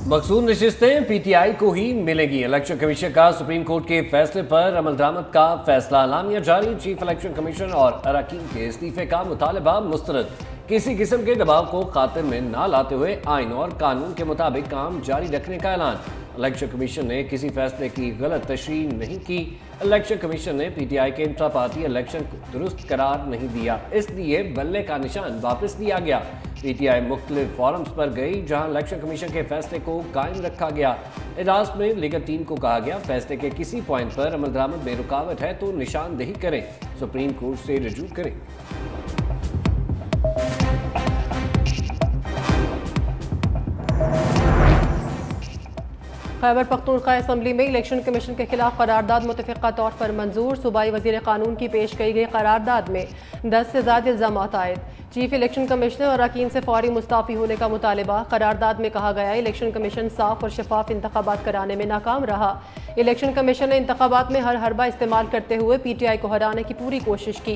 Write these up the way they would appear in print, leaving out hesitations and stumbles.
मकसूद नशिस्तें PTI को ही मिलेगी। Election commission का सुप्रीम कोर्ट के फैसले पर अमल दरामद का फैसला अलामिया जारी। चीफ इलेक्शन कमीशन और अरकान के इस्तीफे का मुतालबा मुस्तरद। किसी किस्म के दबाव को खातिर में न लाते हुए आइन और कानून के मुताबिक काम जारी रखने का ऐलान। इलेक्शन कमीशन ने किसी फैसले की गलत तशरीह नहीं की। इलेक्शन कमीशन ने पीटीआई के इंट्रा पार्टी इलेक्शन को दुरुस्त करार नहीं दिया, इसलिए बल्ले का निशान वापस लिया गया। पीटीआई मुख्तलिफ फोरम्स पर गई जहां इलेक्शन कमीशन के फैसले को कायम रखा गया। इजलास में लीगल टीम को कहा गया, फैसले के किसी पॉइंट पर अमल दरामद में रुकावट है तो निशानदेही करें, सुप्रीम कोर्ट से रजू करें। खैबर पख्तूनख्वा असम्बली में इलेक्शन कमीशन के खिलाफ करारदाद मुतफ़िक़ा तौर पर मंजूर। सूबाई वज़ीर कानून की पेश की गई करारदाद में 10 से ज़्यादा इल्ज़ाम आयद। चीफ इलेक्शन कमिश्नर और अरकान से फौरी मुस्ताफ़ी होने का मुतालबा। करारदाद में कहा गया, इलेक्शन कमीशन साफ और शफाफ इंतखाबात कराने में नाकाम रहा। इलेक्शन कमीशन ने इंतखाबात में हर हरबा इस्तेमाल करते हुए पीटीआई को हराने की पूरी कोशिश की।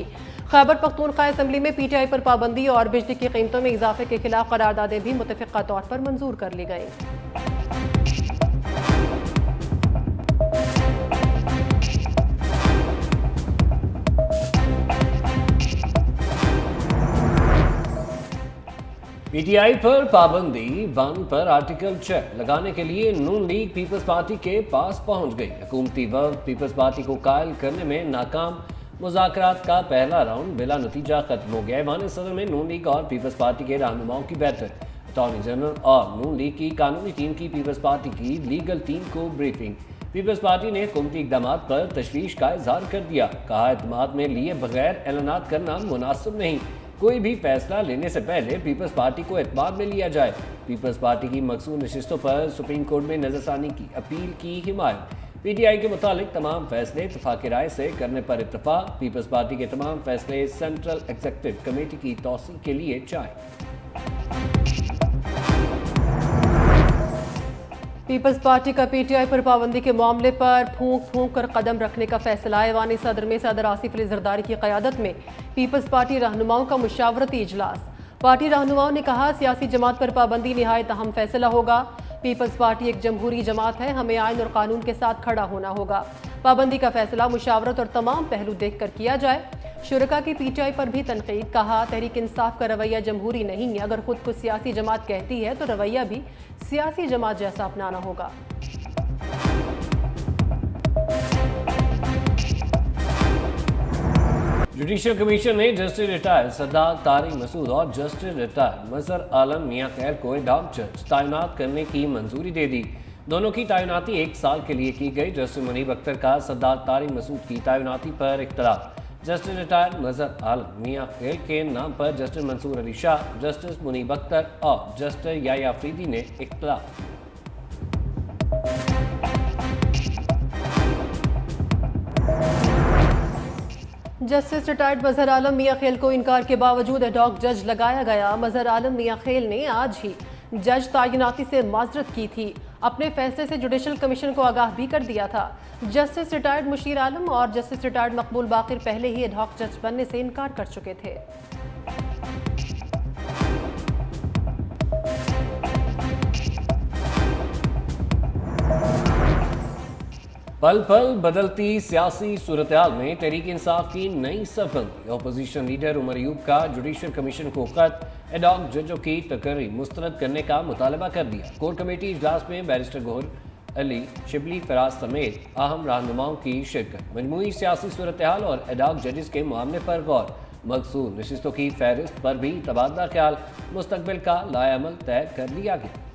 खैबर पख्तूनख्वा असम्बली में पीटीआई पर पाबंदी और बिजली की कीमतों में इजाफे के खिलाफ करारदादें भी मुतफ़िक़ा तौर पर मंजूर कर ली गई। पीटीआई पर पाबंदी 1 पर आर्टिकल 6 लगाने के लिए नून लीग पीपल्स पार्टी के पास पहुंच गई। हुकूमती वक्त पीपल्स पार्टी को कायल करने में नाकाम। मुज़ाकरात का पहला राउंड बिला नतीजा खत्म हो गया। ऐवान सदर में नून लीग और पीपल्स पार्टी के रहनुमाओं की बैठक। अटॉर्नी जनरल और नून लीग की कानूनी टीम की पीपल्स पार्टी की लीगल टीम को ब्रीफिंग। पीपल्स पार्टी ने हुकूमती इक़दाम पर तशवीश का इजहार कर दिया। कहा, एतमाद में लिए बगैर ऐलानात करना मुनासिब नहीं। कोई भी फैसला लेने से पहले पीपल्स पार्टी को एतमाद में लिया जाए। पीपल्स पार्टी की मकसूद नशिस्तों पर सुप्रीम कोर्ट में नजरसानी की अपील की हिमायत। पीटीआई के मुतालिक तमाम फैसले इत्तफाक राय से करने पर इत्तफाक। पीपल्स पार्टी के तमाम फैसले सेंट्रल एग्जीक्यूटिव कमेटी की तौसीक के लिए चाहें। पीपल्स पार्टी का पीटीआई पर पाबंदी के मामले पर फूंक फूंक कर कदम रखने का फैसला। ऐवान सदर में सदर आसिफ अली जरदारी की क़यादत में पीपल्स पार्टी रहनुमाओं का मुशावरती इजलास। पार्टी रहनुमाओं ने कहा, सियासी जमात पर पाबंदी निहायत अहम फैसला होगा। पीपल्स पार्टी एक जमहूरी जमात है, हमें आइन और कानून के साथ खड़ा होना होगा। पाबंदी का फैसला मुशावरत और तमाम पहलू देख कर किया जाए। शुरका की पीटीआई पर भी तनकीद। कहा, तहरीक इंसाफ का रवैया जमहूरी नहीं है। अगर खुद को सियासी जमात कहती है तो रवैया भी सियासी जमात जैसा अपनाना होगा। जुडिशल कमीशन ने जस्टिस रिटायर्ड सरदार तारिक मसूद और जस्टिस रिटायर्ड मजहर आलम मियां खैर को एडहॉक जज तैनात करने की मंजूरी दे दी। दोनों की तैनाती 1 साल के लिए की गई। जस्टिस मुनीब अख्तर का सरदार तारिक मसूद की तैनाती पर इख्तलाफ। जस्टिस रिटायर्ड मजहर आलम मियां खैर के नाम पर जस्टिस मंसूर अली शाह, जस्टिस मुनीब अख्तर और जस्टिस याया अफरीदी ने इख्तलाफ। जस्टिस रिटायर्ड मजहर आलम मियां खेल को इनकार के बावजूद एडहॉक जज लगाया गया। मजहर आलम मियां खेल ने आज ही जज तैनाती से माजरत की थी। अपने फैसले से जुडिशल कमीशन को आगाह भी कर दिया था। जस्टिस रिटायर्ड मुशीर आलम और जस्टिस रिटायर्ड मकबूल बाकिर पहले ही एडहॉक जज बनने से इनकार कर चुके थे। पल पल बदलती सियासी सूरत-ए-हाल में तहरीक इंसाफ की नई सरबंदी। अपोजिशन लीडर उमर अयूब का जुडिशल कमीशन को खत, एडहॉक जजों की तकर्री मुस्तरद करने का मुतालबा कर दिया। कोर कमेटी इजलास में बैरिस्टर गौहर अली, शिबली फराज समेत अहम रहनुमाओं की शिरकत। मजमूई सियासी सूरत-ए-हाल और एडहॉक जजेस के मामले पर गौर। मकसूद नशिस्तों की फहरिस्त पर भी तबादला ख्याल। मुस्तकबिल का लाएअमल तय कर लिया गया।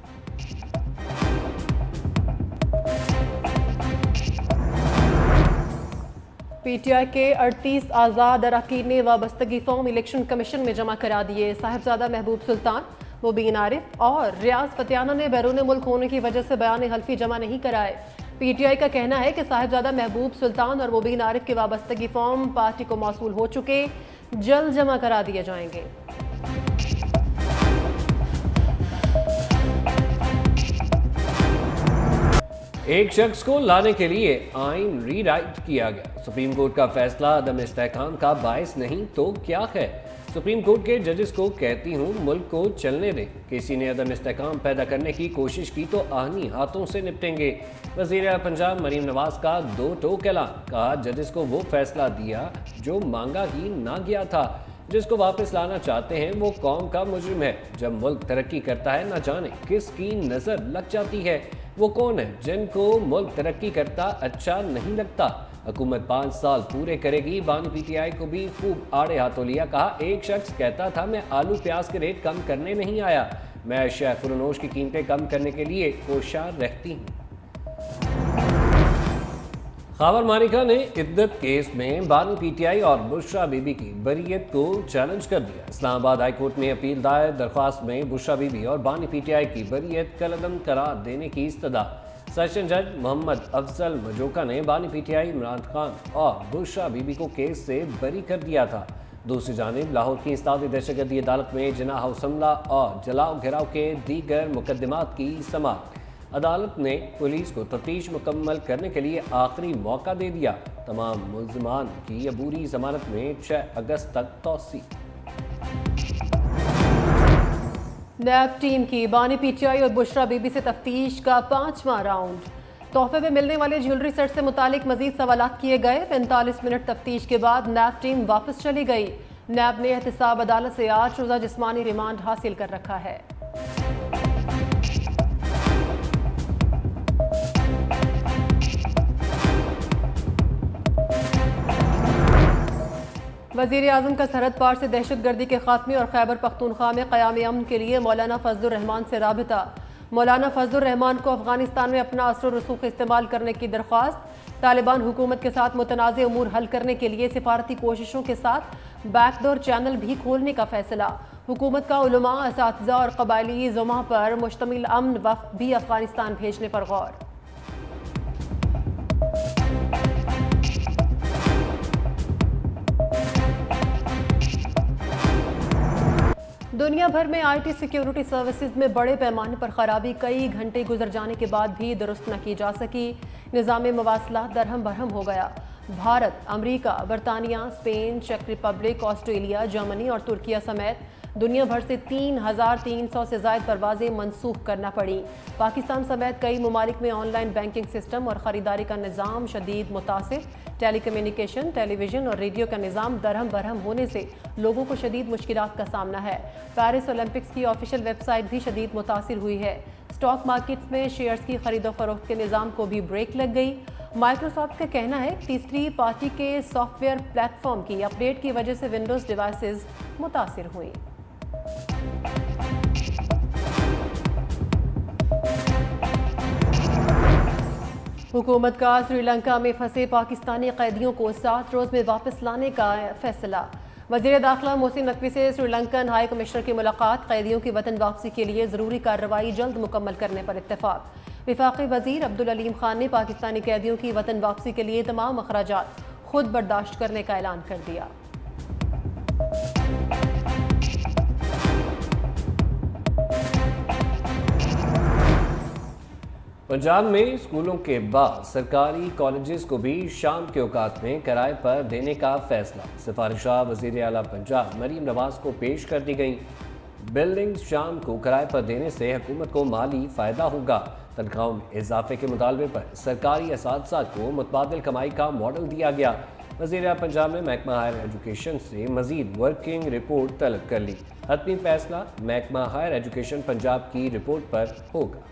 पीटीआई के 38 आज़ाद अरकान ने वाबस्तगी फॉर्म इलेक्शन कमीशन में जमा करा दिए। साहिबजादा महबूब सुल्तान, मुबीन आरिफ और रियाज फतियाना ने बैरून मुल्क होने की वजह से बयान हल्फी जमा नहीं कराए। पीटीआई का कहना है कि साहिबजादा महबूब सुल्तान और मुबीन आरिफ के वाबस्तगी फॉर्म पार्टी को मौसूल हो चुके, जल्द जमा करा दिए जाएंगे। एक शख्स को लाने के लिए आइन रीराइट किया गया। सुप्रीम कोर्ट का फैसला अदम इस्तेहकाम का बायस नहीं तो क्या है। सुप्रीम कोर्ट के जजेस को कहती हूँ मुल्क को चलने दें, किसी ने अदम इस्तेकाम पैदा करने की कोशिश की तो आहनी हाथों से निपटेंगे। वज़ीर आला पंजाब मरीम नवाज का दो टोक ऐलान, कहा जजेस को वो फैसला दिया जो मांगा ही ना गया था, जिसको वापस लाना चाहते हैं वो कौम का मुजरिम है। जब मुल्क तरक्की करता है ना जाने किसकी नज़र लग जाती है, वो कौन है जिनको मुल्क तरक्की करता अच्छा नहीं लगता। हुकूमत 5 साल पूरे करेगी, बानी पीटीआई को भी खूब आड़े हाथों लिया। कहा एक शख्स कहता था मैं आलू प्याज के रेट कम करने नहीं आया, मैं अशिया खुरनोश की कीमतें कम करने के लिए कोशार रहती हूँ। खावर मारिका ने इद्दत केस में बानी पीटीआई और बुशरा बीबी की बरीयत को चैलेंज कर दिया। इस्लामाबाद हाई कोर्ट में अपील दायर दरख्वास्त में बुशरा बीबी और बानी पीटीआई की बरीयत कलअदम करार देने की इस्तदा। सेशन जज मोहम्मद अफजल मजोका ने बानी पीटीआई इमरान खान और बुशरा बीबी को केस से बरी कर दिया था। दूसरी जानिब लाहौर की इंसदादी दहशतगर्दी अदालत में जिना हाउस हमला और जलाओ घेराव के दीगर मुकदमात की समाअत। अदालत ने पुलिस को तफ्तीश मुकम्मल करने के लिए आखिरी मौका दे दिया। तमाम मुल्ज़िमान की अबूरी जमानत में 6 अगस्त तक तौसी। नैब टीम की बानी पीटीआई और बुशरा बीबी से तफ्तीश का 5वां राउंड। तोहफे में मिलने वाले ज्वेलरी सेट से मुतालिक मजीद सवालात किए गए। 45 मिनट तफ्तीश के बाद नैब टीम वापस चली गई। नैब ने एहतसाब अदालत से 8 रोज़ा जिस्मानी रिमांड हासिल कर रखा है। वज़ीर आज़म का सरहद पार से दहशतगर्दी के खात्मे और खैबर पख्तूनख्वा में क़याम अमन के लिए मौलाना फजलुर रहमान से राबिता। मौलाना फजलुर रहमान को अफगानिस्तान में अपना असर रसूख इस्तेमाल करने की दरख्वास्त। तालिबान हुकूमत के साथ मुतनाज़ उमूर हल करने के लिए सिफारती कोशिशों के साथ बैकडोर चैनल भी खोलने का फैसला। हुकूमत का उलमा, असातिज़ा और कबायली ज़ुमा पर मुश्तमिल अमन वफ़द भी अफगानिस्तान भेजने पर गौर। दुनिया भर में आईटी सिक्योरिटी सर्विसेज में बड़े पैमाने पर खराबी कई घंटे गुजर जाने के बाद भी दुरुस्त न की जा सकी। निज़ाम मवासलात दरहम बरहम हो गया। भारत, अमेरिका, बरतानिया, स्पेन, चेक रिपब्लिक, ऑस्ट्रेलिया, जर्मनी और तुर्किया समेत दुनिया भर से 3,300 से ज़ायद परवाज़ें मनसूख करना पड़ी। पाकिस्तान समेत कई ममालिक में ऑनलाइन बैंकिंग सिस्टम और ख़रीदारी का निज़ाम शदीद मुतासिर। टेलीकम्युनिकेशन, टेलीविज़न और रेडियो का निज़ाम दरहम बरहम होने से लोगों को शदीद मुश्किलात का सामना है। पेरिस ओलंपिक्स की ऑफिशियल वेबसाइट भी शदीद मुतासिर हुई है। स्टॉक मार्केट्स में शेयर्स की खरीदो फरोख्त के निज़ाम को भी ब्रेक लग गई। माइक्रोसॉफ्ट का कहना है तीसरी पार्टी के सॉफ्टवेयर प्लेटफॉर्म की अपडेट की वजह से विंडोज़ डिवाइसेस मुतासिर हुई। हुकूमत का श्रीलंका में फंसे पाकिस्तानी कैदियों को 7 रोज़ में वापस लाने का फैसला। वज़ीर दाखिला मोहसिन नकवी से श्रीलंकन हाई कमिश्नर की मुलाकात। कैदियों की वतन वापसी के लिए ज़रूरी कार्रवाई जल्द मुकम्मल करने पर इत्तेफाक। वफाकी वज़ीर अब्दुल अलीम खान ने पाकिस्तानी कैदियों की वतन वापसी के लिए तमाम अखराजात खुद बर्दाश्त करने का ऐलान कर दिया। पंजाब में स्कूलों के बाद सरकारी कॉलेजेस को भी शाम के औकात में किराए पर देने का फैसला। सिफारिशात वज़ीर आला पंजाब मरीम नवाज को पेश कर दी गई। बिल्डिंग्स शाम को किराए पर देने से हुकूमत को माली फ़ायदा होगा। तनख्वाहों में इजाफे के मुतालबे पर सरकारी असातिज़ा को मुतबादिल कमाई का मॉडल दिया गया। वज़ीर आला पंजाब ने महकमा हायर एजुकेशन से मज़ीद वर्किंग रिपोर्ट तलब कर ली। हतमी फैसला महकमा हायर एजुकेशन पंजाब की रिपोर्ट पर होगा।